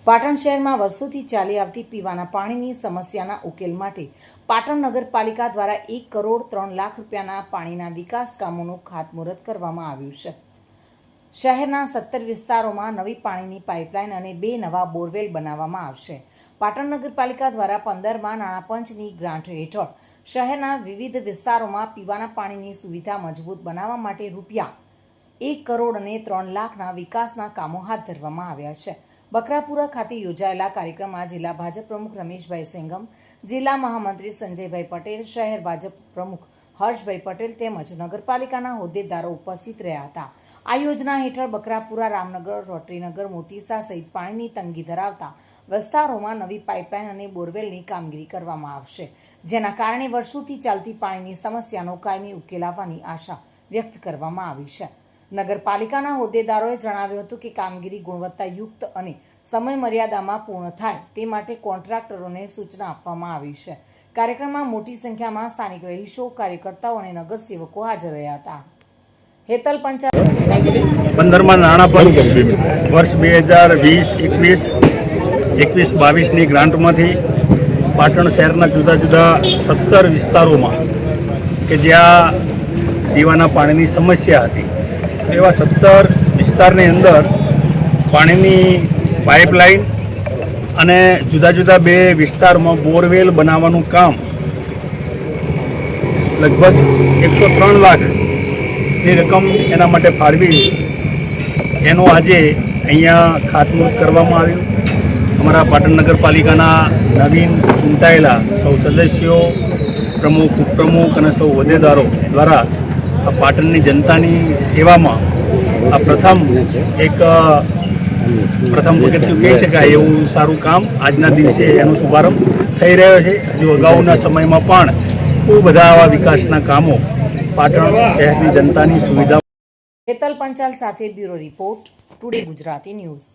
પાટણ શહેરમાં વર્ષોથી ચાલી આવતી પીવાના પાણીની સમસ્યાના ઉકેલ માટે પાટણ નગરપાલિકા દ્વારા 1 કરોડ 3 લાખ રૂપિયાના પાણીના વિકાસ કામોનું ખાતમુહૂર્ત કરવામાં આવ્યું છે। શહેરના 17 વિસ્તારોમાં નવી પાણીની પાઇપલાઇન અને 2 નવા બોરવેલ બનાવવામાં આવશે। પાટણ નગરપાલિકા દ્વારા 15મા નાણાં પંચની ગ્રાન્ટ હેઠળ શહેરના વિવિધ વિસ્તારોમાં પીવાના પાણીની સુવિધા મજબૂત બનાવવા માટે રૂપિયા 1 કરોડ અને 3 લાખના વિકાસના કામો હાથ ધરવામાં આવ્યા છે। બકરાપુરા ખાતે યોજાયેલા કાર્યક્રમમાં જિલ્લા ભાજપ પ્રમુખ રમેશભાઈ સેંગમ, જિલ્લા મહામંત્રી સંજયભાઈ પટેલ, શહેર ભાજપ પ્રમુખ હર્ષભાઈ પટેલ તેમજ નગરપાલિકાના હોદ્દેદારો ઉપસ્થિત રહ્યા હતા। આ યોજના હેઠળ બકરાપુરા, રામનગર, રોટરીનગર, મોતીસા સહિત પાણીની તંગી ધરાવતા વિસ્તારોમાં નવી પાઇપલાઇન અને બોરવેલની કામગીરી કરવામાં આવશે, જેના કારણે વર્ષોથી ચાલતી પાણીની સમસ્યાનો કાયમી ઉકેલ આવવાની આશા વ્યક્ત કરવામાં આવી છે। નગરપાલિકાના હોદ્દેદારોએ જણાવ્યું હતું કે કામગીરી ગુણવત્તાયુક્ત અને સમય મર્યાદામાં પૂર્ણ થાય તે માટે કોન્ટ્રાક્ટરોને સૂચના આપવામાં આવી છે। કાર્યક્રમમાં મોટી સંખ્યામાં સ્થાનિક રહીશો, કાર્યકર્તાઓ અને નગરસેવકો હાજર રહ્યા હતા। હેતલ પંચાલ 15મા નાણાં પંચ વર્ષ 2020-21, 21-22ની ગ્રાન્ટમાંથી પાટણ શહેરના જુદા જુદા 17 વિસ્તારોમાં કે જ્યાં પીવાના પાણીની સમસ્યા હતી એવા 17 વિસ્તારની અંદર પાણીની પાઇપલાઇન અને જુદા જુદા 2 વિસ્તારમાં બોરવેલ બનાવવાનું કામ લગભગ 103 લાખની રકમ એના માટે ફાળવી એનું આજે અહીંયા ખાતમુહૂર્ત કરવામાં આવ્યું। અમારા પાટણ નગરપાલિકાના નવીન ચૂંટાયેલા સૌ સદસ્યો, પ્રમુખ, ઉપપ્રમુખ અને સૌ હોદ્દેદારો દ્વારા આ પાટણની જનતાની સેવામાં આ પ્રથમ પગથિયું કહી શકાય એવું સારું કામ આજના દિવસે એનો શુભારંભ થઈ રહ્યો છે। હજુ અગાઉના સમયમાં પણ ખૂબ બધા આવા વિકાસના કામો પાટણ શહેરની જનતાની સુવિધા। હેતલ પંચાલ સાથે bureau report, today Gujarati news.